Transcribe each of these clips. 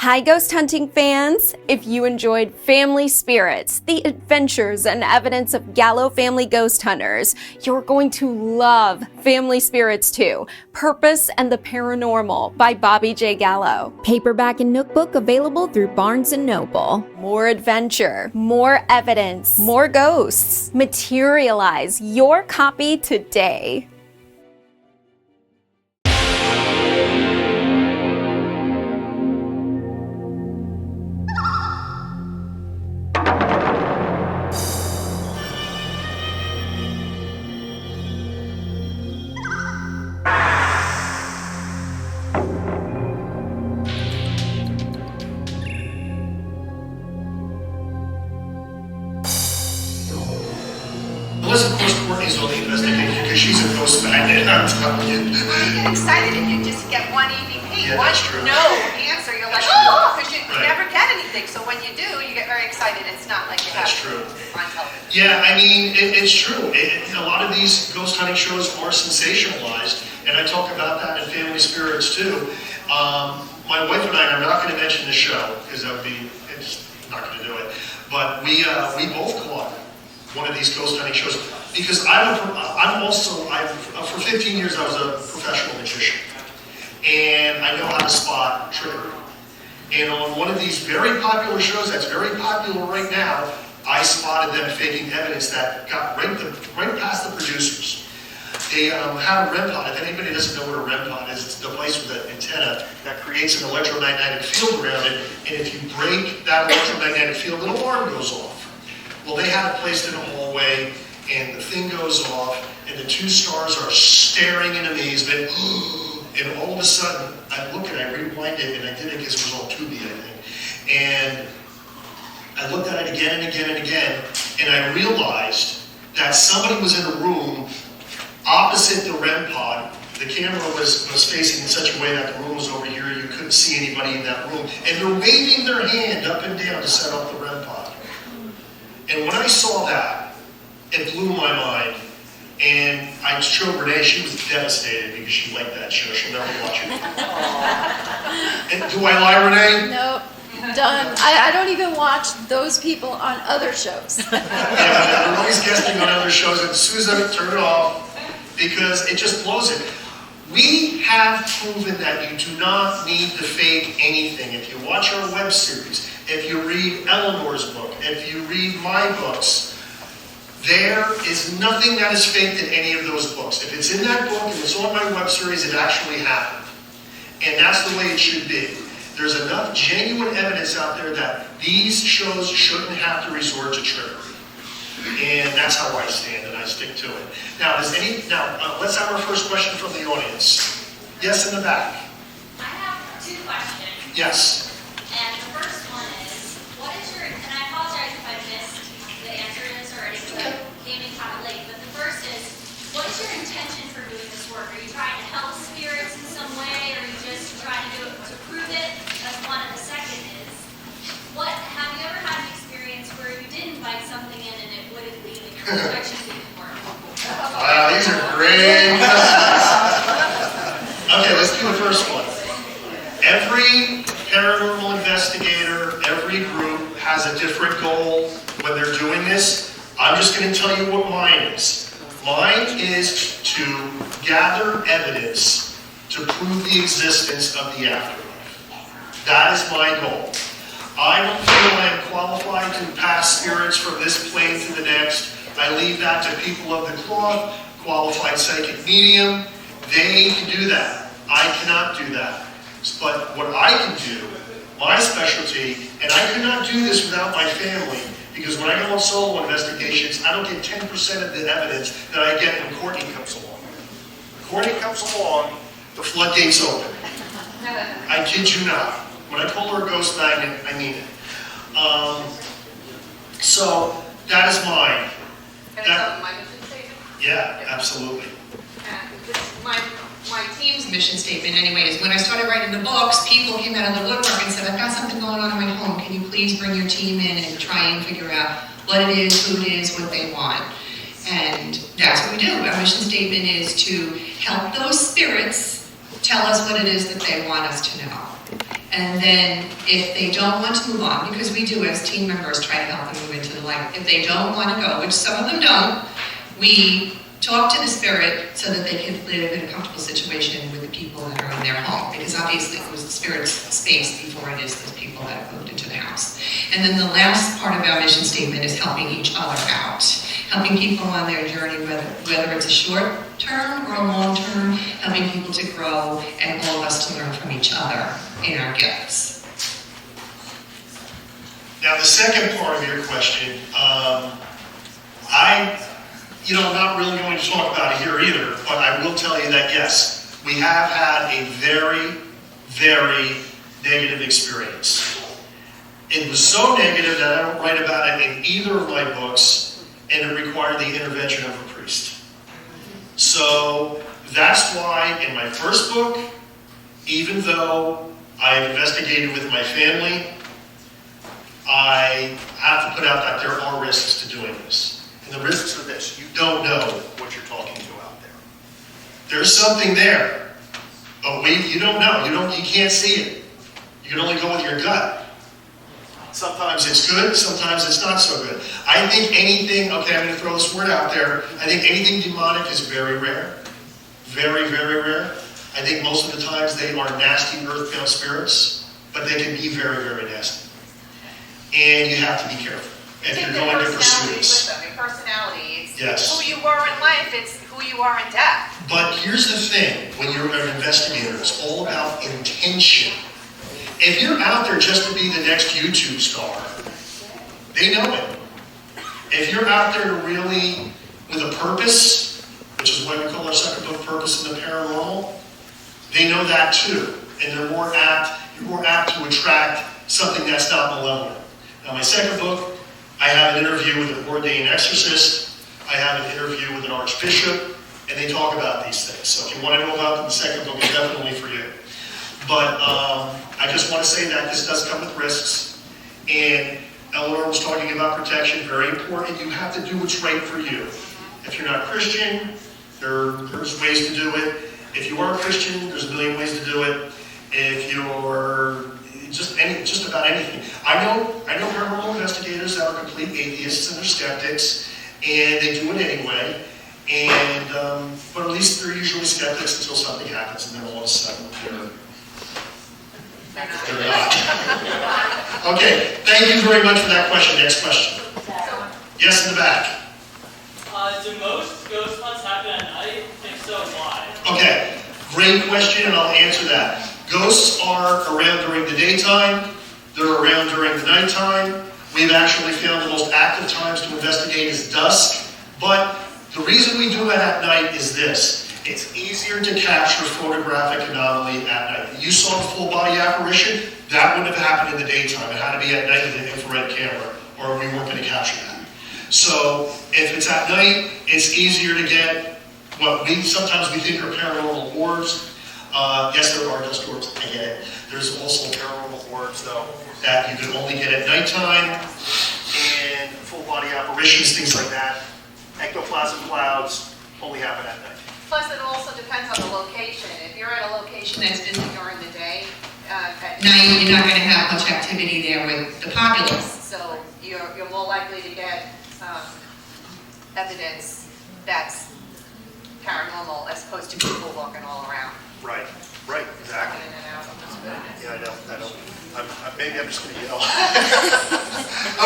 Hi, ghost hunting fans! If you enjoyed Family Spirits, the adventures and evidence of Gallo family ghost hunters, you're going to love Family Spirits 2, Purpose and the Paranormal by Bobby J. Gallo. Paperback and Nookbook available through Barnes & Noble. More adventure, more evidence, more ghosts. Materialize your copy today. Unless, of course, Courtney's on the investigation because she's a ghost magnet, I'm telling you. Well, you get excited if you just get one evening, hey, Yeah, one that's true. no answer. You're like, That's oh, true. because you Right. never get anything. So when you do, you get very excited. It's not like you have That's true. on television. Yeah, I mean, it's true. A lot of these ghost hunting shows are sensationalized, and I talk about that in Family Spirits too. My wife and I are not going to mention the show because that would be, it's not going to do it. But we both caught one of these ghost hunting shows because for 15 years I was a professional magician, and I know how to spot trickery. And on one of these very popular shows that's very popular right now, I spotted them faking evidence that got right past the producers. They have a REM pod. If anybody doesn't know what a REM pod is, it's a device with an antenna that creates an electromagnetic field around it, and if you break that electromagnetic field, an alarm goes off. Well, they had it placed in a hallway, and the thing goes off, and the two stars are staring in amazement, and all of a sudden, I look and I rewind it, and I did it because it was all Tubi, I think. And I looked at it again and again and again, and I realized that somebody was in a room opposite the REM pod. The camera was facing in such a way that the room was over here, you couldn't see anybody in that room, and they're waving their hand up and down to set up the REM pod. And when I saw that, it blew my mind. And I showed Renee, she was devastated because she liked that show. She'll never watch it. And do I lie, Renee? Nope, done. I don't even watch those people on other shows. Yeah, they're always guesting on other shows, and Susan, turn it off because it just blows it. We have proven that you do not need to fake anything. If you watch our web series, if you read Eleanor's book, if you read my books, there is nothing that is faked in any of those books. If it's in that book and it's on my web series, it actually happened. And that's the way it should be. There's enough genuine evidence out there that these shows shouldn't have to resort to trickery. And that's how I stand, and I stick to it. Now, let's have our first question from the audience. Yes, in the back. I have two questions. Yes. And the first one is, what is your, and I apologize if I missed the answer to this already because I came in kind of late, but the first is, what is your intention for doing this work? Are you trying to help spirits in some way, or are you just trying to do it to prove it? That's one. And the second is, have you ever had an experience where you did invite something in and it wouldn't leave and your protection didn't work? Wow, these are great. Okay, let's do the first one. Every paranormal investigator, every group has a different goal when they're doing this. I'm just going to tell you what mine is. Mine is to gather evidence to prove the existence of the afterlife. That is my goal. I don't feel I am qualified to pass spirits from this plane to the next. I leave that to people of the cloth, qualified psychic medium. They can do that. I cannot do that. But what I can do, my specialty, and I could not do this without my family, because when I go on solo investigations, I don't get 10% of the evidence that I get when Courtney comes along. When Courtney comes along, the floodgates open. I kid you not. When I call her a ghost magnet, I mean it. So, that is mine. Can I tell them my mission statement? Yeah, absolutely. My team's mission statement anyway is when I started writing the books, people came out of the woodwork and said, I've got something going on in my home. Can you please bring your team in and try and figure out what it is, who it is, what they want. And that's what we do. Our mission statement is to help those spirits tell us what it is that they want us to know. And then if they don't want to move on, because we do as team members try to help them move into the light, if they don't want to go, which some of them don't, we talk to the spirit so that they can live in a comfortable situation with the people that are in their home, because obviously it was the spirit's space before it is the people that have moved into the house. And then the last part of our mission statement is helping each other out, helping people on their journey, whether it's a short term or a long term, helping people to grow and all of us to learn from each other in our gifts. Now, the second part of your question, I'm not really going to talk about it here either, but I will tell you that yes, we have had a very, very negative experience. It was so negative that I don't write about it in either of my books, and it required the intervention of a priest. So that's why in my first book, even though I investigated with my family, I have to put out that there are risks to doing this. And the risks are this: you don't know what you're talking to out there. There's something there, but you don't know. You can't see it. You can only go with your gut. Sometimes it's good, sometimes it's not so good. I think anything, okay, I'm going to throw this word out there, I think anything demonic is very rare. Very, very rare. I think most of the times they are nasty earthbound spirits, but they can be very, very nasty. And you have to be careful if you're going to pursue this. Personality, it's yes. Who you were in life, it's who you are in death. But here's the thing, when you're an investigator, it's all about intention. If you're out there just to be the next YouTube star, they know it. If you're out there really with a purpose, which is why we call our second book Purpose in the Paranormal, they know that too. And you're more apt to attract something that's not malevolent. Now, my second book, I have an interview with an ordained exorcist. I have an interview with an archbishop, and they talk about these things. So if you want to know about them, the second book is definitely for you. But I just want to say that this does come with risks. And Eleanor was talking about protection, very important. You have to do what's right for you. If you're not Christian, there's ways to do it. If you are a Christian, there's a million ways to do it. If you're just about anything. I know paranormal investigators that are complete atheists and they're skeptics, and they do it anyway. And but at least they're usually skeptics until something happens, and then all of a sudden they're not. Okay, thank you very much for that question. Next question. Yes, in the back. Do most ghost hunts happen at night? If so, why? Okay, great question, and I'll answer that. Ghosts are around during the daytime. They're around during the nighttime. We've actually found the most active times to investigate is dusk. But the reason we do it at night is this. It's easier to capture photographic anomaly at night. You saw the full body apparition. That wouldn't have happened in the daytime. It had to be at night with an infrared camera, or we weren't going to capture that. So if it's at night, it's easier to get what sometimes we think are paranormal orbs. Yes, there are dust orbs, I get it. There's also paranormal orbs, though, that you can only get at nighttime, and full body apparitions, things like that. Ectoplasm clouds only happen at night. Plus, it also depends on the location. If you're at a location that's busy during the day, at Night, you're not going to have much activity there with the populace. so you're more likely to get evidence that's paranormal as opposed to people walking all around. Right, exactly. In and out. Yeah, I know. Maybe I'm just going to yell.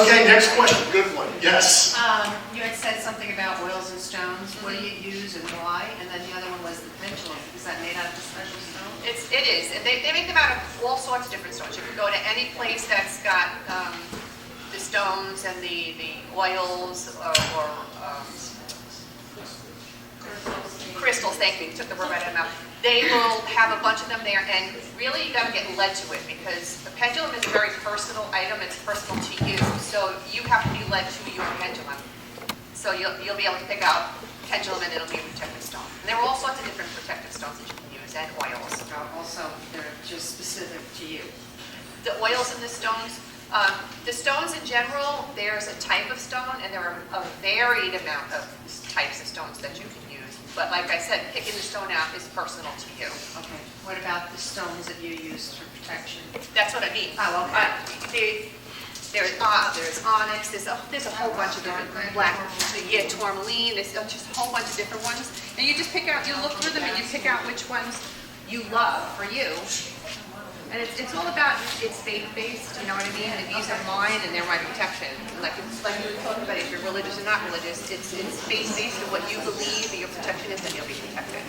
Okay, next question. Good one. Yes. You had said something about oils and stones. What do you use and why? And then the other one was the pendulum. Is that made out of a special stone? It is. And they make them out of all sorts of different stones. You can go to any place that's got the stones and the oils or crystals. Thank you. You took the word right out of my mouth. They will have a bunch of them there, and really you got to get led to it because the pendulum is a very personal item. It's personal to you, so you have to be led to your pendulum. So you'll be able to pick out pendulum, and it'll be a protective stone. And there are all sorts of different protective stones that you can use, and oils. Also, they're just specific to you. The oils and the stones in general, there's a type of stone, and there are a varied amount of types of stones that you can use. But like I said, picking the stone out is personal to you. Okay, what about the stones that you use for protection? That's what I mean. Oh, okay. There's onyx, there's a whole bunch of different black, tourmaline, there's just a whole bunch of different ones. And you just pick out, you look through them and you pick out which ones you love for you. And it's all about, it's faith-based, you know what I mean? The views of mine and they're my protection. Like you were talking about, if you're religious or not religious, it's faith-based in what you believe that your protection is, then you'll be protected.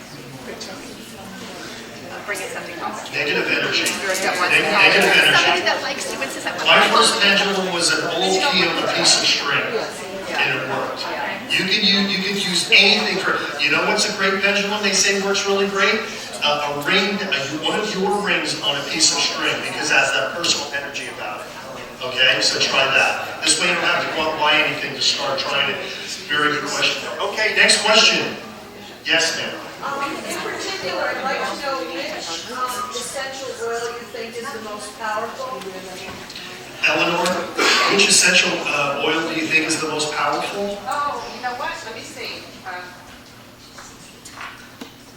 Bring in something else. Negative energy. Somebody Negative energy. that likes you and says that. My first pendulum was an old key on a piece of string, and it worked. You can use anything for. You know what's a great pendulum? They say works really great. A ring, one of your rings on a piece of string, because it has that personal energy about it. Okay, so try that. This way you don't have to go out and buy anything to start trying it. Very good question. Okay, next question. Yes, ma'am. In particular, I'd like to know which essential oil you think is the most powerful. Eleanor, which essential oil do you think is the most powerful? Oh, you know what? Let me see.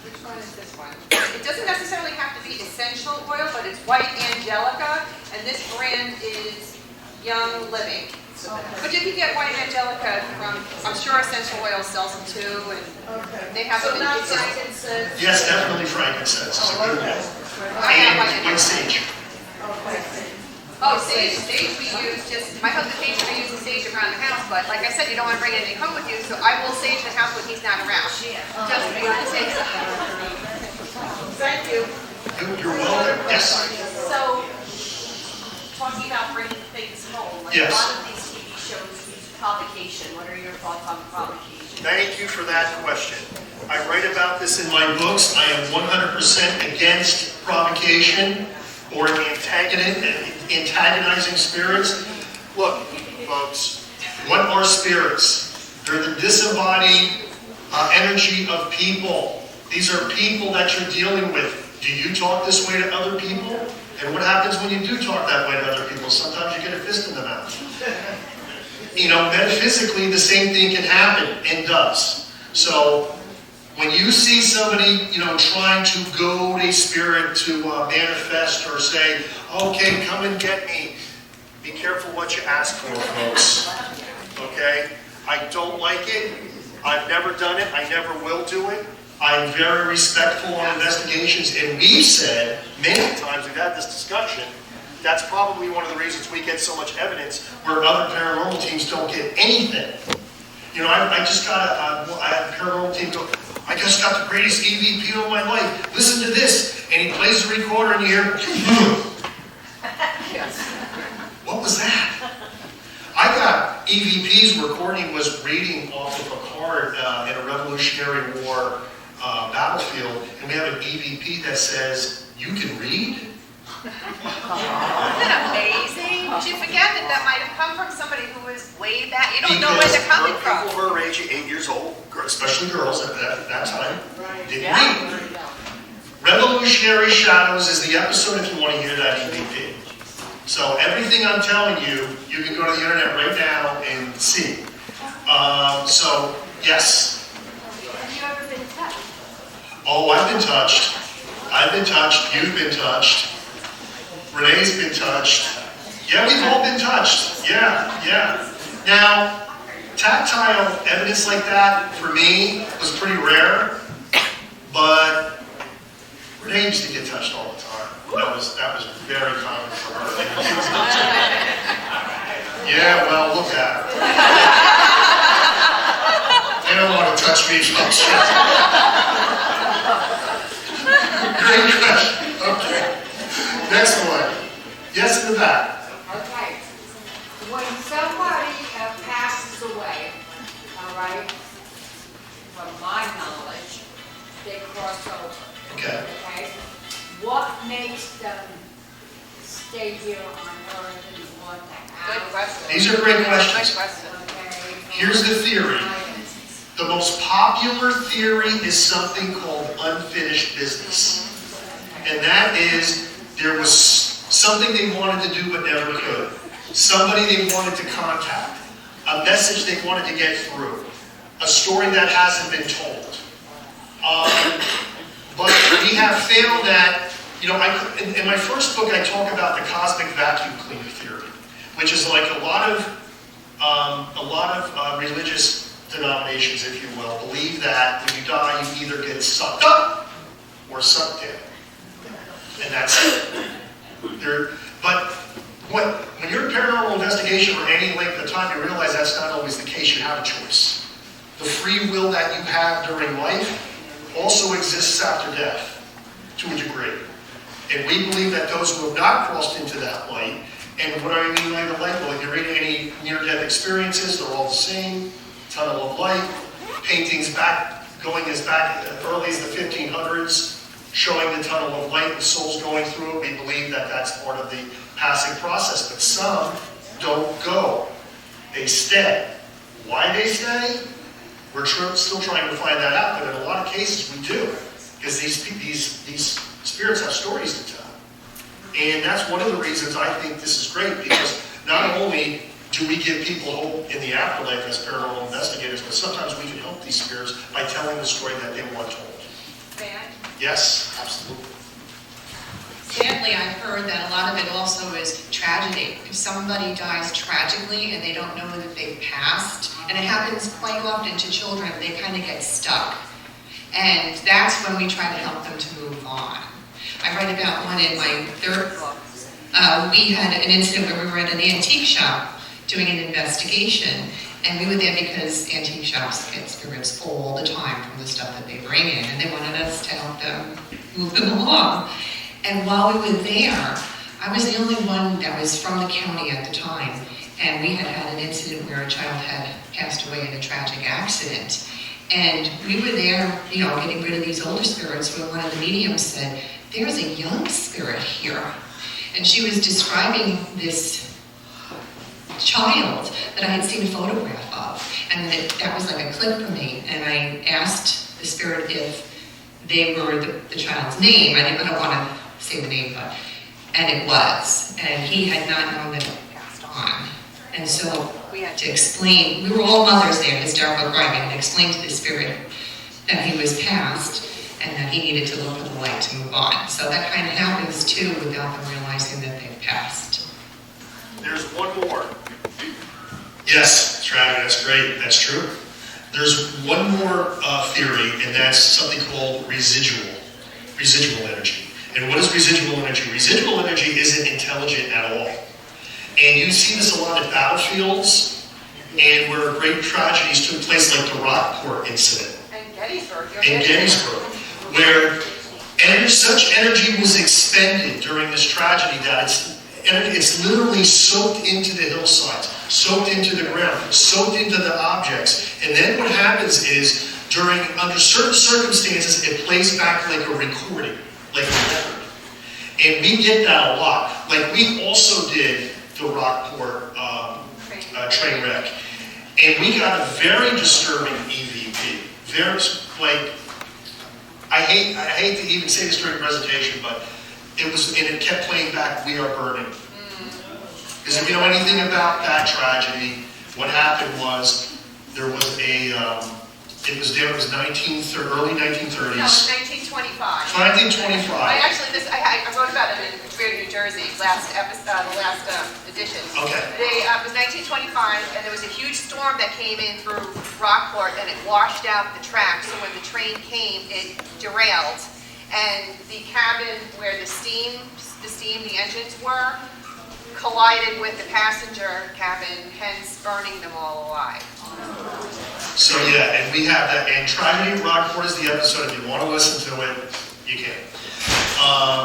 Which one is this one? It doesn't necessarily have to be essential oil, but it's white angelica, and this brand is Young Living. But you can get white angelica from, I'm sure Essential Oil sells them too, and they have So them in not pieces. frankincense? Yes, definitely frankincense. It's a good one. I have white White angelica. sage. Oh, sage we use just, my husband hates when I use the sage around the house, but like I said, you don't want to bring anything home with you, so I will sage the house when he's not around. Just for the sake of Thank you. You're welcome. Yes. So, talking about bringing things home, like Yes. a lot of these TV shows use provocation. What are your thoughts on provocation? Thank you for that question. I write about this in my books. I am 100% against provocation or antagonizing spirits. Look, folks, what are spirits? They're the disembodied energy of people. These are people that you're dealing with. Do you talk this way to other people? And what happens when you do talk that way to other people? Sometimes you get a fist in the mouth. You know, metaphysically, the same thing can happen and does. So, when you see somebody, you know, trying to goad a spirit to manifest or say, okay, come and get me, be careful what you ask for, folks. Okay? I don't like it. I've never done it. I never will do it. I'm very respectful on investigations, and we've said many times, we've had this discussion, that's probably one of the reasons we get so much evidence where other paranormal teams don't get anything. You know, I just got I had a paranormal team go, I just got the greatest EVP of my life. Listen to this. And he plays the recorder and you hear, what was that? I got EVPs where Courtney was reading off of a card in a Revolutionary War battlefield, and we have an EVP that says, you can read? Isn't that amazing? But you forget that might have come from somebody who was way back. You don't know where they're coming from. People her age, 8 years old, especially girls at that time, didn't read. Revolutionary Shadows is the episode if you want to hear that EVP. So everything I'm telling you, you can go to the internet right now and see. So, yes. Have you ever been touched? Oh, I've been touched. I've been touched. You've been touched. Renee's been touched. Yeah, we've all been touched. Yeah. Now, tactile evidence like that, for me, was pretty rare. But Renee used to get touched all the time. That was very common for her. Yeah, well, look at her. They don't want to touch me, folks. Great question. Okay. Next one. Yes, in the back. Okay. When somebody passes away, all right, from my knowledge, they cross over. Okay. Okay? What makes them stay here on Earth and want to Good have? question. These are great questions. Good question. Okay. Here's the theory. The most popular theory is something called unfinished business. And that is, there was something they wanted to do but never could. Somebody they wanted to contact. A message they wanted to get through. A story that hasn't been told. But we have found that, you know, in my first book I talk about the cosmic vacuum cleaner theory, which is like a lot of religious denominations, if you will, believe that when you die you either get sucked up or sucked in. And that's it. But when you're in paranormal investigation for any length of time, you realize that's not always the case. You have a choice. The free will that you have during life also exists after death, to a degree. And we believe that those who have not crossed into that light, and what do I mean by the light? Well, if you read any near-death experiences, they're all the same. Tunnel of light, paintings going as early as the 1500s, showing the tunnel of light and souls going through it. We believe that that's part of the passing process, but some don't go. They stay. Why they stay? We're still trying to find that out, but in a lot of cases we do, because these spirits have stories to tell. And that's one of the reasons I think this is great, because not only do we give people hope in the afterlife as paranormal investigators, but sometimes we can help these spirits by telling the story that they weren't told. May I? Yes, absolutely. Sadly, I've heard that a lot of it also is tragedy. If somebody dies tragically and they don't know that they've passed, and it happens quite often to children, they kind of get stuck. And that's when we try to help them to move on. I write about one in my third book. We had an incident where we were at an antique shop doing an investigation, and we were there because antique shops get spirits all the time from the stuff that they bring in, and they wanted us to help them move them along. And while we were there, I was the only one that was from the county at the time, and we had had an incident where a child had passed away in a tragic accident. And we were there, you know, getting rid of these older spirits, when one of the mediums said, "There's a young spirit here." And she was describing this child that I had seen a photograph of. And that was like a click for me. And I asked the spirit if they were the child's name. I don't want to say the name, but, and it was. And he had not known that it passed on. And so we had to explain, we were all mothers there, hysterical crying, and explain to the spirit that he was passed and that he needed to look for the light to move on. So that kind of happens too without them realizing that they've passed. There's one more. Yes, Travis, that's great. That's true. There's one more theory, and that's something called residual energy. And what is residual energy? Residual energy isn't intelligent at all. And you see this a lot at battlefields, and where great tragedies took place, like the Rockport incident. And Gettysburg. Where such energy was expended during this tragedy that it's literally soaked into the hillsides, soaked into the ground, soaked into the objects. And then what happens is, under certain circumstances, it plays back like a recording, like a record. And we get that a lot. Like we also did the Rockport train wreck. And we got a very disturbing EVP. I hate to even say this during the presentation, but it kept playing back, "We Are Burning." Because if you know anything about that tragedy, what happened was there was it was early 1930s. No, it was 1925. 1925. I wrote about it in Greater New Jersey, the last edition. Okay. It was 1925, and there was a huge storm that came in through Rockport, and it washed out the track. So when the train came, it derailed, and the cabin where the engines were, collided with the passenger cabin, hence burning them all alive. So yeah, and we have that, and Tragedy at Rockport is the episode. If you want to listen to it, you can,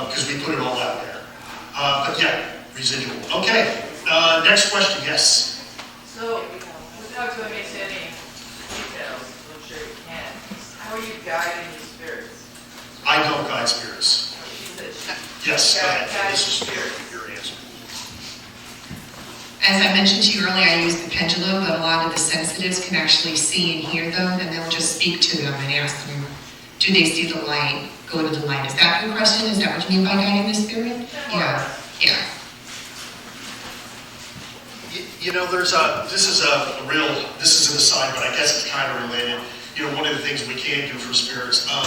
because we put it all out there. But yeah, residual. Okay, next question, yes? So, without going into any details, I'm sure you can, how are you guiding the spirits? I don't guide spirits. Yes, go ahead. This is your answer. As I mentioned to you earlier, I use the pendulum, but a lot of the sensitives can actually see and hear them, and they'll just speak to them and ask them, do they see the light? Go to the light. Is that your question? Is that what you mean by guiding the spirit? Yeah. You know, this is an aside, but I guess it's kind of related. one of the things we can do for spirits. I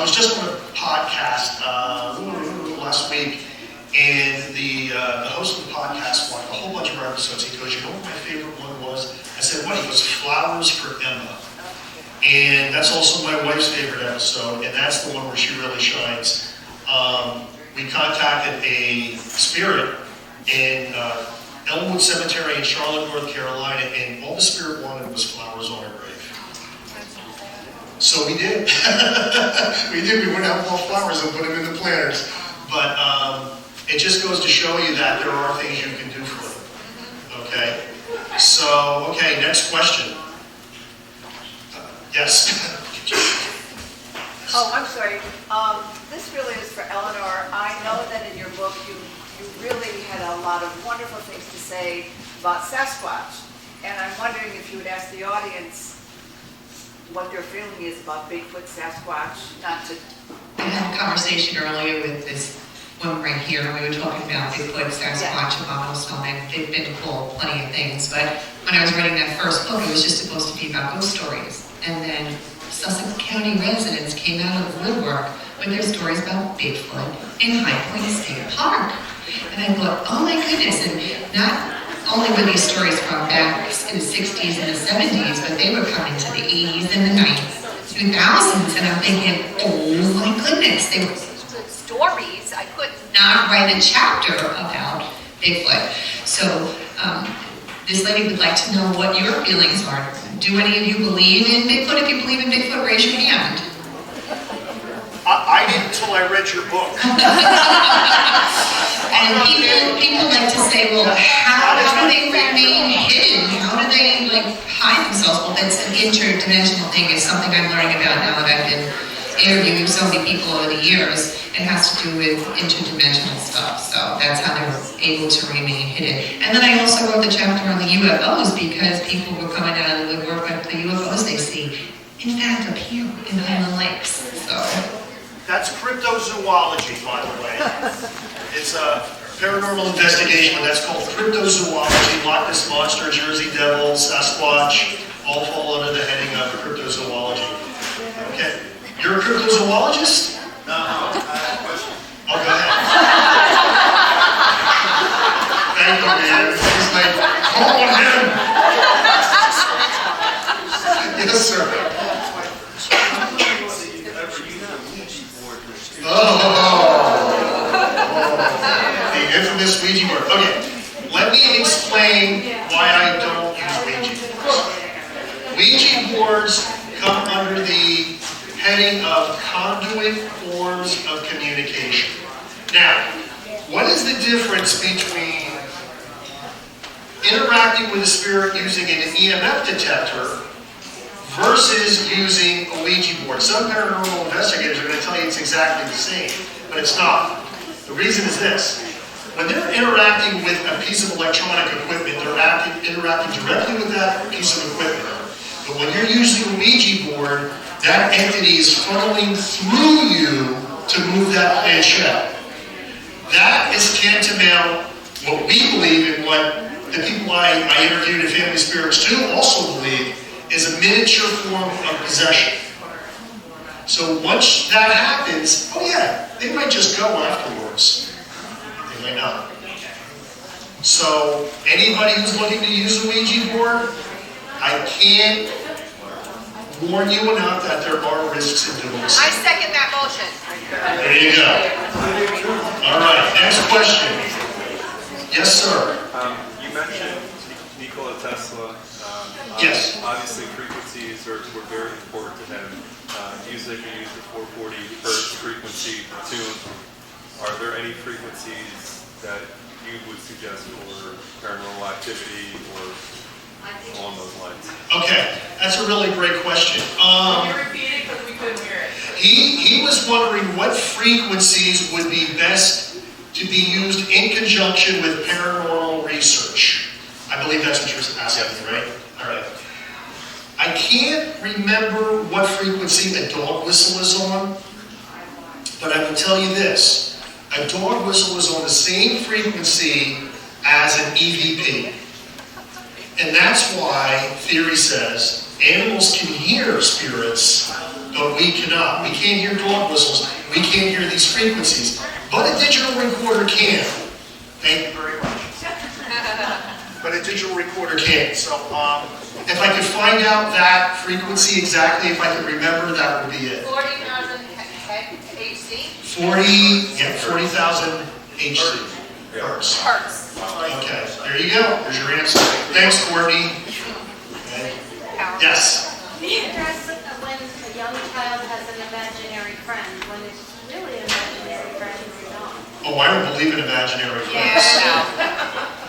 was just on a podcast last week, and the host of the podcast watched a whole bunch of our episodes. He goes, "You know what my favorite one was?" I said, "What?" He goes, "Flowers for Emma." And that's also my wife's favorite episode, and that's the one where she really shines. We contacted a spirit in Elmwood Cemetery in Charlotte, North Carolina, and all the spirit wanted was flowers on her grave. So we did. We did. We went out and bought flowers and put them in the planters. But it just goes to show you that there are things you can do for them. Okay? So, okay, next question. Yes. Oh, I'm sorry. This really is for Eleanor. I know that in your book you really had a lot of wonderful things to say about Sasquatch. And I'm wondering if you would ask the audience what their feeling is about Bigfoot, Sasquatch, not to... I had a conversation earlier with this woman right here, and we were talking about Bigfoot, Sasquatch, abominable snowman. They've been called plenty of things, but when I was writing that first book, it was just supposed to be about ghost stories. And then Sussex County residents came out of the woodwork with their stories about Bigfoot in High Point State Park. And I thought, oh my goodness, and not only were these stories from back in the 60s and the 70s, but they were coming to the 80s and the 90s, 2000s, and I'm thinking, oh my goodness, they were Stories, I couldn't. not write a chapter about Bigfoot. So this lady would like to know what your feelings are. Do any of you believe in Bigfoot? If you believe in Bigfoot, raise your hand. I didn't until I read your book. And people like to say, well, how do they remain hidden? How do they hide themselves? Well, that's an interdimensional thing. It's something I'm learning about now that I've been interviewing so many people over the years. It has to do with interdimensional stuff. So that's how they were able to remain hidden. And then I also wrote the chapter on the UFOs because people were coming out of the woodwork with the UFOs they see, in fact, up here in Highland Lakes. So That's cryptozoology, by the way. It's a paranormal investigation, but that's called cryptozoology. Loch Ness Monster, Jersey Devil, Sasquatch, all fall under the heading of cryptozoology. Okay. You're a cryptozoologist? No. I have a question. Oh, go ahead. Thank you, man. He's like, call him. Yes, sir. The infamous Ouija board. Okay, let me explain why I don't use Ouija boards. Ouija boards come under the heading of conduit forms of communication. Now, what is the difference between interacting with a spirit using an EMF detector versus using a Ouija board? Some paranormal investigators are going to tell you it's exactly the same, but it's not. The reason is this. When they're interacting with a piece of electronic equipment, they're interacting directly with that piece of equipment. But when you're using a Ouija board, that entity is funneling through you to move that planchette. That is tantamount, what we believe and what the people I interviewed in Family Spirits too also believe, is a miniature form of possession. So once that happens, oh yeah, they might just go afterwards. They might not. So anybody who's looking to use a Ouija board, I can't warn you enough that there are risks in doing so. I second that motion. There you go. All right, next question. Yes, sir. You mentioned Nikola Tesla. Yes. Obviously, frequencies were very important to him. Music, he used the 440 hertz frequency tune. Are there any frequencies that you would suggest for paranormal activity or along those lines? Okay, that's a really great question. Can you repeat it because we couldn't hear it? He was wondering what frequencies would be best to be used in conjunction with paranormal research. I believe that's what you're asking, right? All right. I can't remember what frequency a dog whistle is on, but I will tell you this. A dog whistle is on the same frequency as an EVP. And that's why theory says Animals can hear spirits, but we cannot. We can't hear dog whistles. We can't hear these frequencies. But a digital recorder can. Thank you very much. But a digital recorder can. So if I could find out that frequency exactly, if I could remember, that would be it. 40,000 HC? 40,000 HC. Hertz. Hertz. Okay, there you go. There's your answer. Thanks, Courtney. Okay. Yes. When a young child has an imaginary friend, when it's really an imaginary friend, it's not. Oh, I don't believe in imaginary friends. Yeah,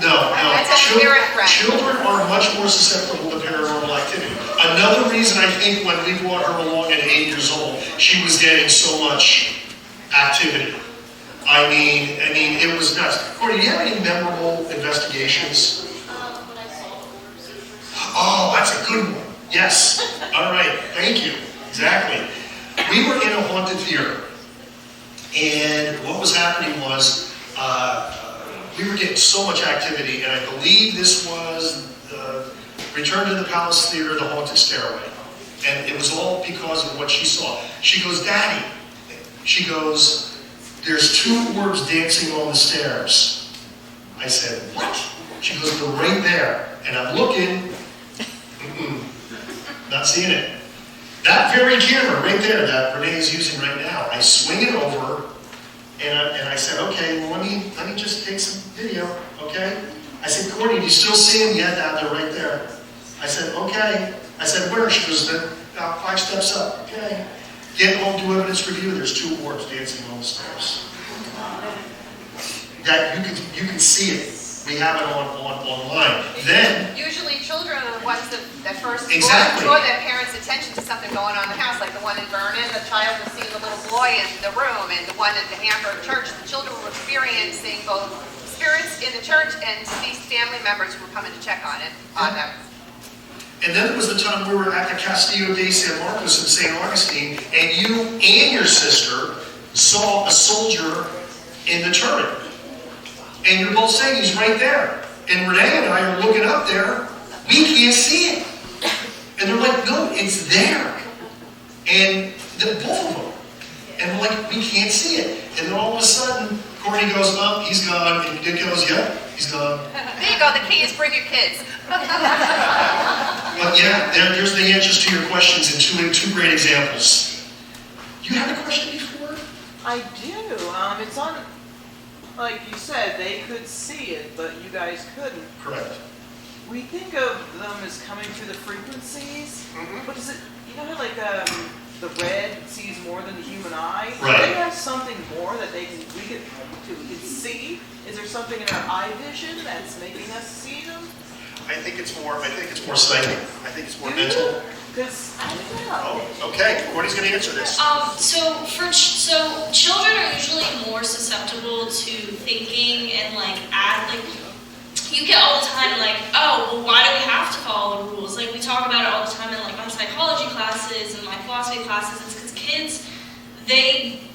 No, no. That's a spirit friend. Children are much more susceptible to paranormal activity. Another reason I think when we brought her along at 8 years old, she was getting so much activity. I mean, it was nuts. Courtney, do you have any memorable investigations? When I saw the orbs. Oh, that's a good one. Yes. All right. Thank you. Exactly. We were in a haunted theater, and what was happening was we were getting so much activity, and I believe this was Return to the Palace Theater, the Haunted Stairway. And it was all because of what she saw. She goes, Daddy, she goes, there's 2 orbs dancing on the stairs. I said, what? She goes, they're right there. And I'm looking, not seeing it. That very camera right there that Renee is using right now, I swing it over, and I said, okay, well, let me just take some video, okay? I said, Courtney, do you still see him? Yeah, Dad, they're right there. I said, okay. I said, where? She goes, about 5 steps up. Okay. Get home, do evidence review. There's 2 orbs dancing on the stairs. That you can see it. We have it online. Then Usually children are the ones that first Exactly. draw their parents' attention to something going on in the house, like the one in Vernon, the child was seeing the little boy in the room, and the one at the Hamburg church. The children were experiencing both spirits in the church and deceased family members who were coming to check on them. And then there was the time we were at the Castillo de San Marcos in St. Augustine, and you and your sister saw a soldier in the turret. And you're both saying he's right there. And Renee and I are looking up there, we can't see it. And they're like, no, it's there. And both of them. And we're like, we can't see it. And then all of a sudden, Courtney goes, oh, he's gone. And Dick goes, yep, he's gone. There you go, the key is bring your kids. But yeah, there's the answers to your questions in two great examples. You had a question before? I do. It's on, like you said, they could see it, but you guys couldn't. Correct. We think of them as coming through the frequencies, but is it, you know how like the red sees more than the human eye? Right. Do they have something more that we could see? Is there something in our eye vision that's making us see them? I think it's more psychic. I think it's more mental. Because I don't know. Oh, okay. Courtney's going to answer this. So children are usually more susceptible to thinking and you get all the time oh, well, why do we have to follow the rules? Like we talk about it all the time in my psychology classes and my philosophy classes. It's because kids,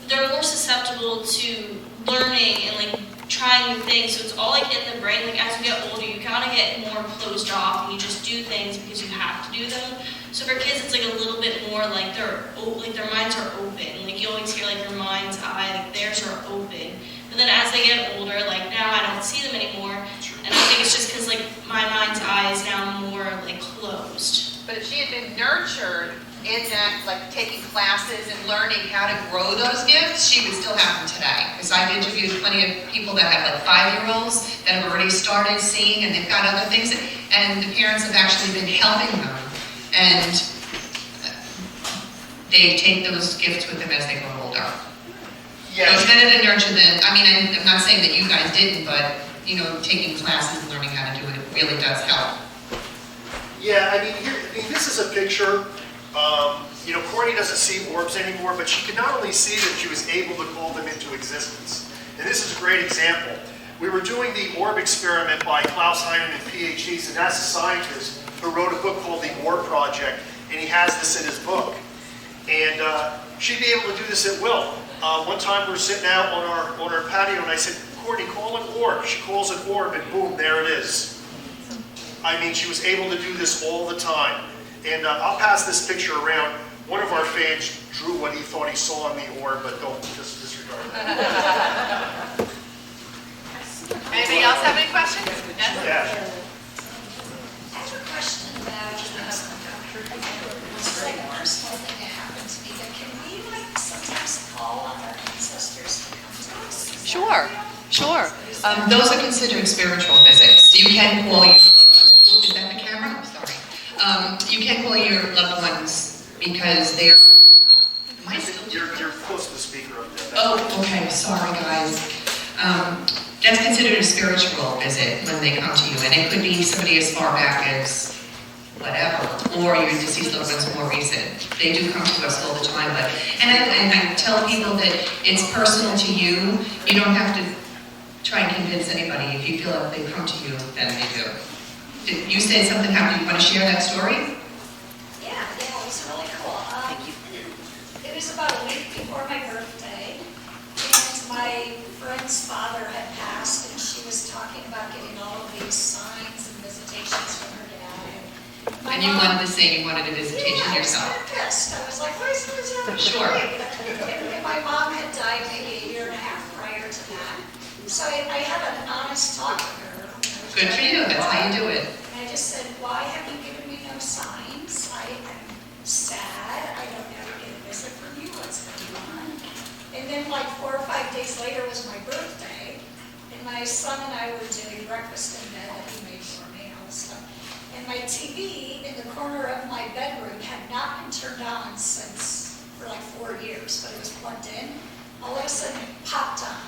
they're more susceptible to learning and trying new things. So it's all in the brain. As you get older, you kind of get more closed off and you just do things because you have to do them. So for kids, it's a little bit more their minds are open. You always hear their mind's eye, theirs are open. But then as they get older, now I don't see them anymore. And I think it's just because my mind's eye is now more closed. But if she had been nurtured in that, taking classes and learning how to grow those gifts, She would still have them today. Because I've interviewed plenty of people that have 5-year-olds that have already started seeing, and they've got other things, and the parents have actually been helping them. And they take those gifts with them as they grow older. Yeah. So it's better to nurture them. I'm not saying that you guys didn't, but taking classes and learning how to do it really does help. Yeah, this is a picture. Courtney doesn't see orbs anymore, but she could not only see them, she was able to call them into existence. And this is a great example. We were doing the orb experiment by Klaus Heinemann, PhDs, and that's a scientist who wrote a book called The Orb Project, and he has this in his book. And she'd be able to do this at will. One time we were sitting out on our patio, and I said, Courtney, call an orb. She calls an orb, and boom, there it is. She was able to do this all the time. And I'll pass this picture around. One of our fans drew what he thought he saw in the orb, but don't just disregard that. Anybody else have any questions? Yes? Yeah. I have a question about it's like a personal thing that happened to me, but can we like sometimes call on our ancestors to come to us? Sure. Those are considered spiritual visits. You can call your loved ones. Is that the camera? I'm sorry. You can call your loved ones because they're. Am I still? You're close to the speaker up there. Oh, okay. Sorry, guys. That's considered a spiritual visit when they come to you, and it could be somebody as far back as whatever, or your deceased loved ones more recent. They do come to us all the time, but and I tell people that it's personal to you. You don't have to try and convince anybody. If you feel like they've come to you, then they do. You said something happened. You want to share that story? Yeah, it was really cool. Thank you. It was about a week before my birthday, and my friend's father had passed, and she was talking about getting all of these signs and visitations from her dad. And you wanted to say you wanted a visitation yourself. I was pissed. I was like, why is this happening? Sure. And my mom had died maybe a year and a half prior to that. So I had an honest talk with her. Good for you. That's how you do it. And I just said, why have you given me no signs? I'm sad. I don't ever get a visit from you. What's going on? And then like 4 or 5 days later was my birthday. And my son and I were doing breakfast in bed that he made for me and all this stuff. And my TV in the corner of my bedroom had not been turned on since for like 4 years, but it was plugged in. All of a sudden it popped on.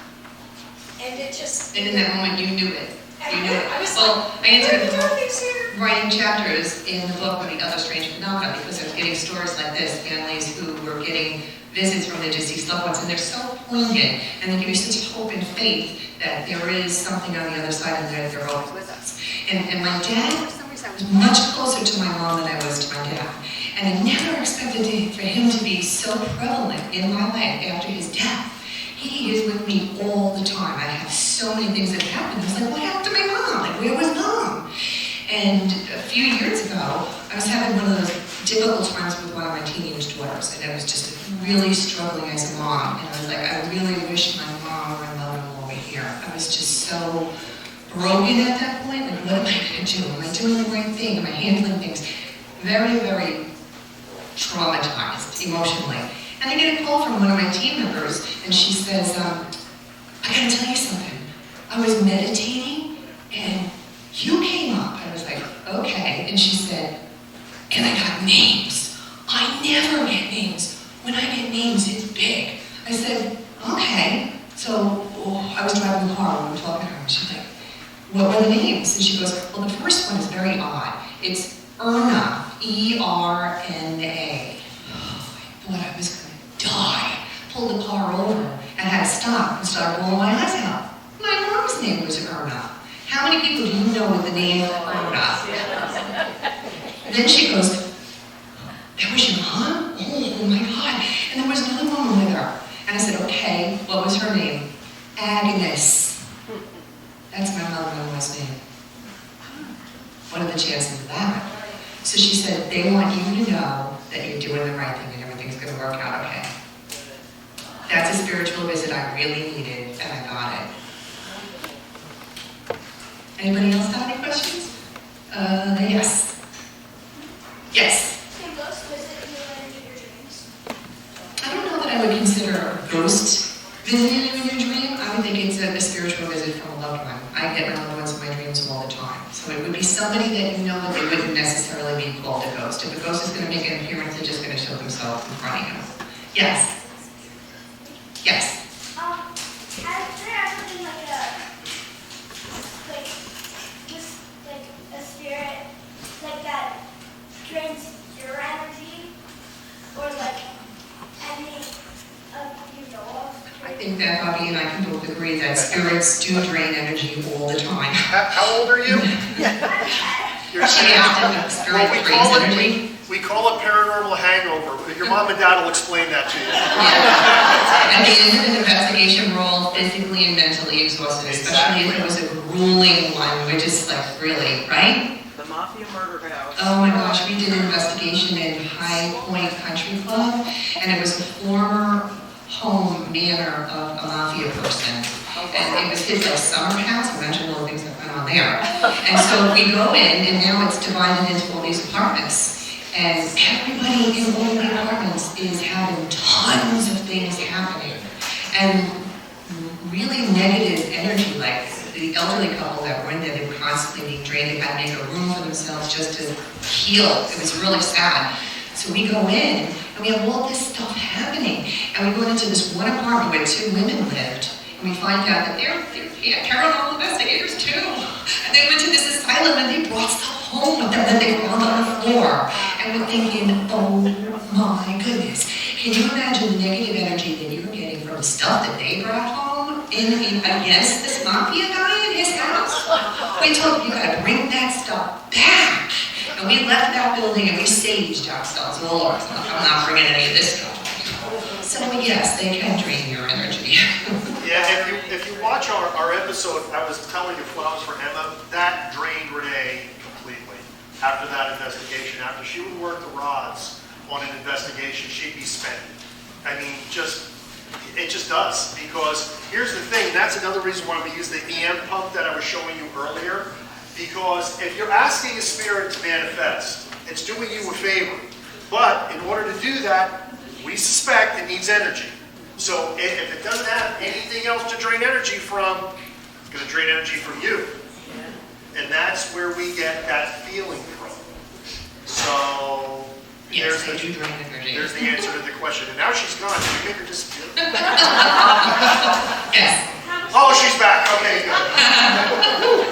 And it just... And in that moment you knew it. You knew it. I was Well, like, I ended what are up you doing here? writing chapters in the book on the other strange phenomena because I was getting stories like this, families who were getting visits from their deceased loved ones, and they're so poignant, and they give you such hope and faith that there is something on the other side and that they're always with us. And my dad was much closer to my mom than I was to my dad. And I never expected for him to be so prevalent in my life after his death. He is with me all the time. I have so many things that happened. I was like, what happened to my mom? Like, where was mom? And a few years ago, I was having one of those difficult times with one of my teenage daughters, and I was just really struggling as a mom. And I was like, I really wish my mom or my mother-in-law were here. I was just so broken at that point. Like, what am I going to do? Am I doing the right thing? Am I handling things? Very, very traumatized emotionally. And I get a call from one of my team members, and she says, I gotta tell you something. I was meditating, and you came up. I was like, okay. And she said, and I got names. I never get names. When I get names, it's big. I said, okay. So I was driving the car when we were talking to her, and she's like, what were the names? And she goes, well, the first one is very odd. It's Erna, E-R-N-A. Oh, I thought I was going to die. Pulled the car over and had to stop and started rolling my eyes out. My mom's name was Erna. How many people do you know with the name Erna? And then she goes, that was your mom? Oh my God. And there was another woman with her. And I said, okay, what was her name? Agnes. That's my mother-in-law's name. What are the chances of that? So she said, they want you to know that you're doing the right thing and everything's going to work out okay. That's a spiritual visit I really needed, and I got it. Anybody else have any questions? Yes. Yes. Can ghosts visit you in your dreams? I don't know that I would consider a ghost visiting you in your dream. I would think it's a spiritual visit from a loved one. I get my loved ones in my dreams all the time. So it would be somebody that you know that they wouldn't necessarily be called a ghost. If a ghost is going to make an appearance, they're just going to show themselves in front of you. Yes. Yes. Has there ever been like just like a spirit like that drains your energy, or like any of you know of? I think that Bobby and I can both agree that spirits do drain energy all the time. How old are you? You're Well, we call it paranormal hangover. Your mom and dad will explain that to you. At the end of an investigation, we're all physically and mentally exhausted, especially if it was a grueling one. We're just like, really, right? The mafia murder house. Oh my gosh, we did an investigation in High Point Country Club, and it was a former home manor of a mafia person. And it was his like summer house. Imagine all the things that went on there. And so we go in, and now it's divided into all these apartments. And everybody in all the apartments is having tons of things happening. And really negative energy, like the elderly couple that were in there, they were constantly being drained. They had to make a room for themselves just to heal. It was really sad. So we go in, and we have all this stuff happening. And we go into this one apartment where 2 women lived. And we find out that they're paranormal investigators too. And they went to this asylum and they brought stuff home with them that they found on the floor. And we're thinking, oh my goodness. Can you imagine the negative energy that you were getting from the stuff that they brought home against this mafia guy in his house? We told him, you gotta bring that stuff back. And we left that building and we saged ourselves all over. I'm not bringing any of this stuff. So yes, they can drain your energy. Yeah, if you watch our episode, I was telling you Flowers for Emma, that drained Renee completely. After that investigation, after she would work the rods on an investigation, she'd be spent. I mean, it just does. Because here's the thing, that's another reason why we use the EM pump that I was showing you earlier. Because if you're asking a spirit to manifest, it's doing you a favor. But in order to do that, we suspect it needs energy. So if it doesn't have anything else to drain energy from, it's going to drain energy from you. And that's where we get that feeling from. So Yes, they do drain energy. there's the answer to the question. And now she's gone. Did you make her disappear? Yes. Oh, she's back. Okay, good.